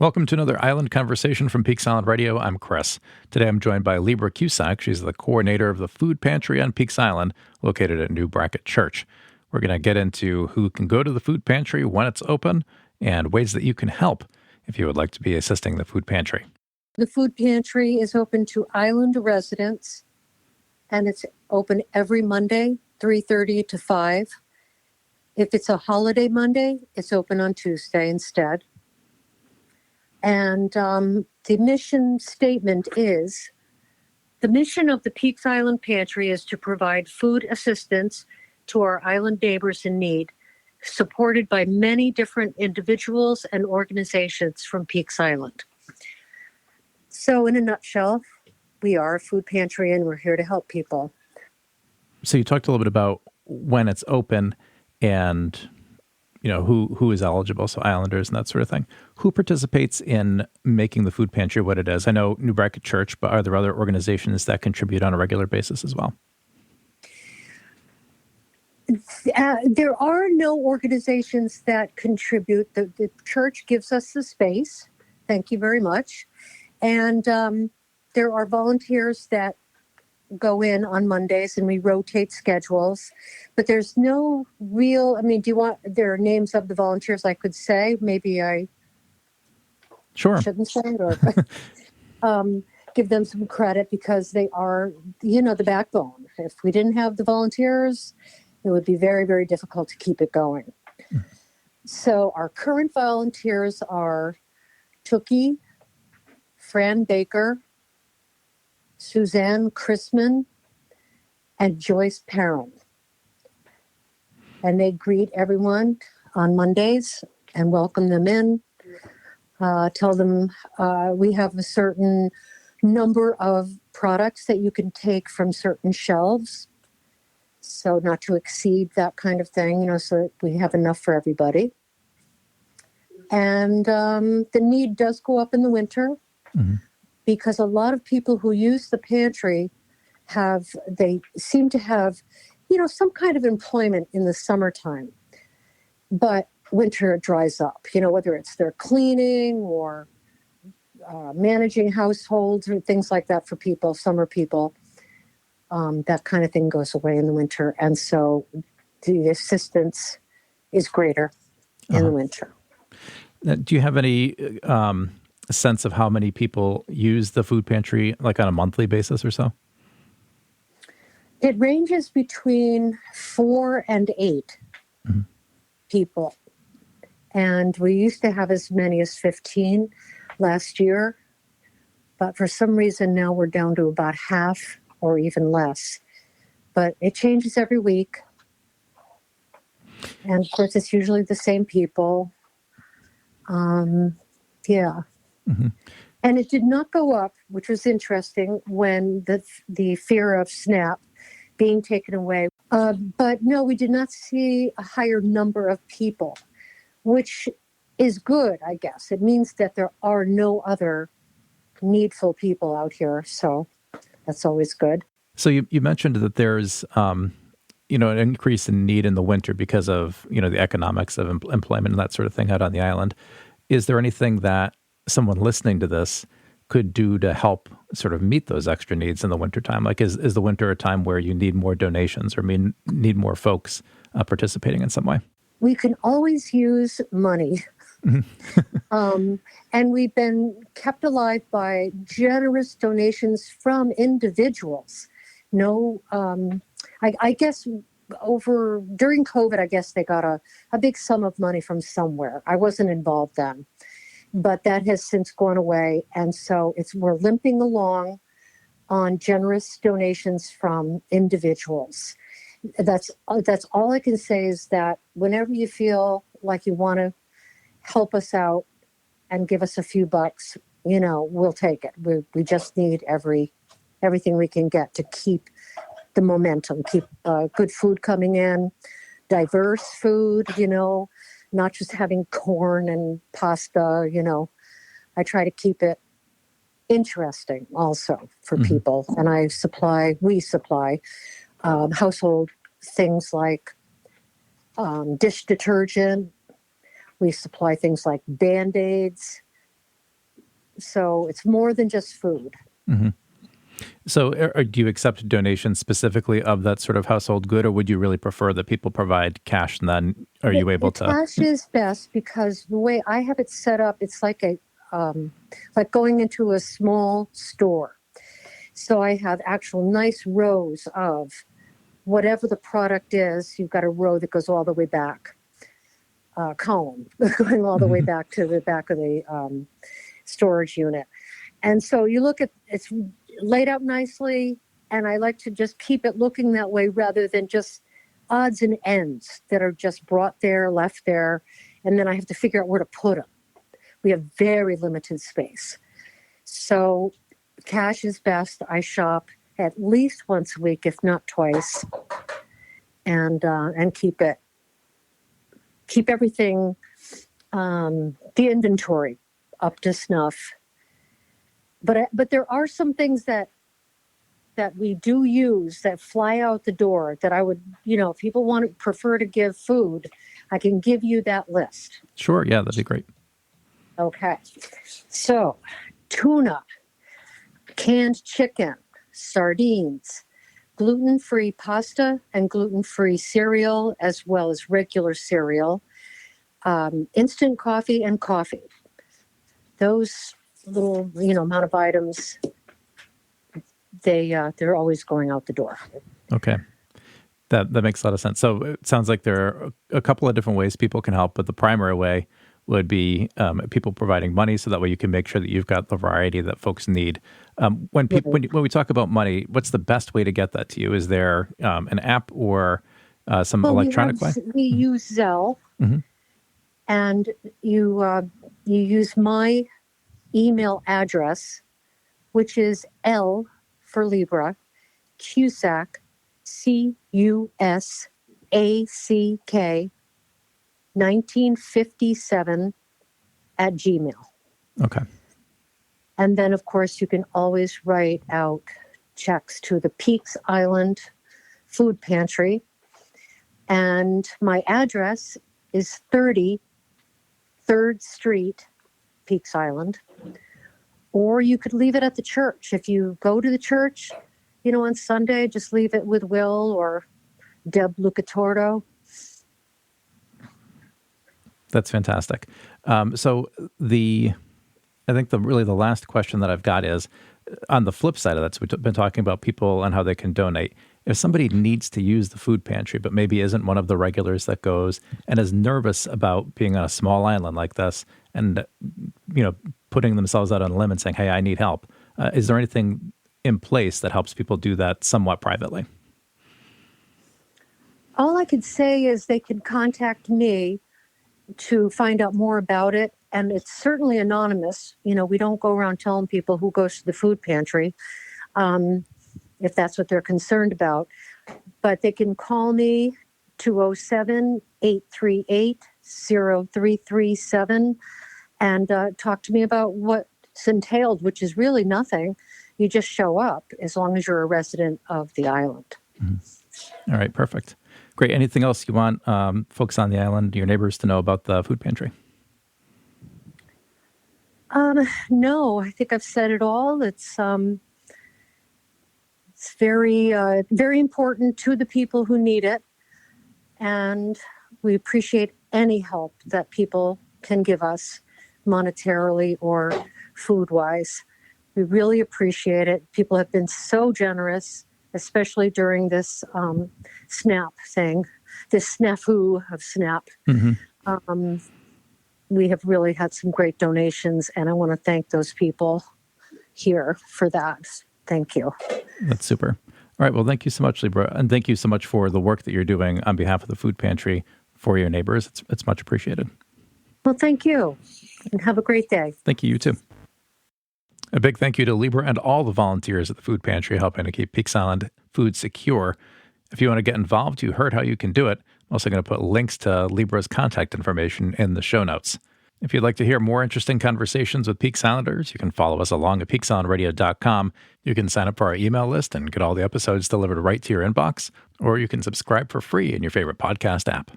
Welcome to another Island Conversation from Peaks Island Radio. I'm Chris. Today I'm joined by Libra Cusack. She's the coordinator of the food pantry on Peaks Island, located at New Brackett Church. We're going to get into who can go to the food pantry, when it's open, and ways that you can help if you would like to be assisting the food pantry. The food pantry is open to island residents, and it's open every Monday, 3:30 to 5. If it's a holiday Monday, it's open on Tuesday instead. And the mission statement is, the mission of the Peaks Island Pantry is to provide food assistance to our island neighbors in need, supported by many different individuals and organizations from Peaks Island. So in a nutshell, we are a food pantry and we're here to help people. So you talked a little bit about when it's open and who is eligible, so islanders and that sort of thing. Who participates in making the food pantry what it is? I know New Brackett Church, but are there other organizations that contribute on a regular basis as well? There are no organizations that contribute. The church gives us the space. Thank you very much. And there are volunteers that go in on Mondays and we rotate schedules, but there's no real, there are names of the volunteers I could say, maybe I shouldn't say it, or give them some credit because they are, the backbone. If we didn't have the volunteers, it would be very, very difficult to keep it going. So our current volunteers are Tookie, Fran Baker, Suzanne Chrisman, and Joyce Perrin. And they greet everyone on Mondays and welcome them in. Tell them we have a certain number of products that you can take from certain shelves. So not to exceed that kind of thing, so that we have enough for everybody. And the need does go up in the winter. Mm-hmm. Because a lot of people who use the pantry they seem to have, some kind of employment in the summertime. But winter it dries up, whether it's their cleaning or managing households or things like that for people, summer people. That kind of thing goes away in the winter. And so the assistance is greater in the winter. Do you have any sense of how many people use the food pantry, like on a monthly basis or so? It ranges between 4 and 8 people. And we used to have as many as 15 last year. But for some reason now we're down to about half or even less. But it changes every week. And of course, it's usually the same people. Yeah. Mm-hmm. And it did not go up, which was interesting, when the fear of SNAP being taken away. But no, we did not see a higher number of people, which is good, I guess. It means that there are no other needful people out here. So that's always good. So you mentioned that there's, an increase in need in the winter because of, the economics of employment and that sort of thing out on the island. Is there anything that someone listening to this could do to help sort of meet those extra needs in the wintertime? Like, is the winter a time where you need more donations or need more folks participating in some way? We can always use money. And we've been kept alive by generous donations from individuals. I guess during COVID, I guess they got a big sum of money from somewhere. I wasn't involved then. But that has since gone away. And so we're limping along on generous donations from individuals. That's all I can say is that whenever you feel like you want to help us out and give us a few bucks, we'll take it. We just need everything we can get to keep the momentum, keep good food coming in, diverse food, not just having corn and pasta, I try to keep it interesting also for people. And we supply household things like dish detergent. We supply things like Band-Aids, So it's more than just food. Hmm. So do you accept donations specifically of that sort of household good, or would you really prefer that people provide cash and then are you able The to? cash is best because the way I have it set up, it's like like going into a small store. So I have actual nice rows of whatever the product is. You've got a row that goes all the way back, column going all the way back to the back of the storage unit. And so you look at it's laid out nicely, and I like to just keep it looking that way rather than just odds and ends that are just brought there, left there, and then I have to figure out where to put them. We have very limited space. So cash is best. I shop at least once a week, if not twice, and keep everything, the inventory up to snuff. But there are some things that we do use that fly out the door that I would, if people prefer to give food, I can give you that list. Sure. Yeah, that'd be great. Okay. So tuna, canned chicken, sardines, gluten-free pasta and gluten-free cereal, as well as regular cereal, instant coffee and coffee. Those little, amount of items, they're always going out the door. Okay. That makes a lot of sense. So it sounds like there are a couple of different ways people can help, but the primary way would be people providing money, so that way you can make sure that you've got the variety that folks need. When we talk about money, what's the best way to get that to you? Is there an app or some electronic way? We use Zelle, and you use my email address, which is L for Libra, Cusack, Cusack, 1957 at Gmail. Okay. And then, of course, you can always write out checks to the Peaks Island Food Pantry. And my address is 30 3rd Street, Peaks Island. Or you could leave it at the church. If you go to the church, on Sunday, just leave it with Will or Deb Lucatordo. That's fantastic. So I think the last question that I've got is on the flip side of that. So we've been talking about people and how they can donate. If somebody needs to use the food pantry, but maybe isn't one of the regulars that goes and is nervous about being on a small island like this and, putting themselves out on a limb and saying, hey, I need help. Is there anything in place that helps people do that somewhat privately? All I could say is they can contact me to find out more about it. And it's certainly anonymous. We don't go around telling people who goes to the food pantry, if that's what they're concerned about. But they can call me 207-838-0337 and talk to me about what's entailed, which is really nothing. You just show up as long as you're a resident of the island. Mm-hmm. All right, perfect. Great. Anything else you want folks on the island, your neighbors, to know about the food pantry? No, I think I've said it all. It's very, very important to the people who need it. And we appreciate any help that people can give us monetarily or food-wise. We really appreciate it. People have been so generous, especially during this SNAP thing, this snafu of SNAP. Mm-hmm. We have really had some great donations, and I want to thank those people here for that. Thank you. That's super. All right. Well, thank you so much, Libra. And thank you so much for the work that you're doing on behalf of the food pantry for your neighbors. It's much appreciated. Well, thank you. And have a great day. Thank you. You too. A big thank you to Libra and all the volunteers at the food pantry helping to keep Peaks Island food secure. If you want to get involved, you heard how you can do it. I'm also going to put links to Libra's contact information in the show notes. If you'd like to hear more interesting conversations with Peaks Islanders, you can follow us along at peaksislandradio.com. You can sign up for our email list and get all the episodes delivered right to your inbox, or you can subscribe for free in your favorite podcast app.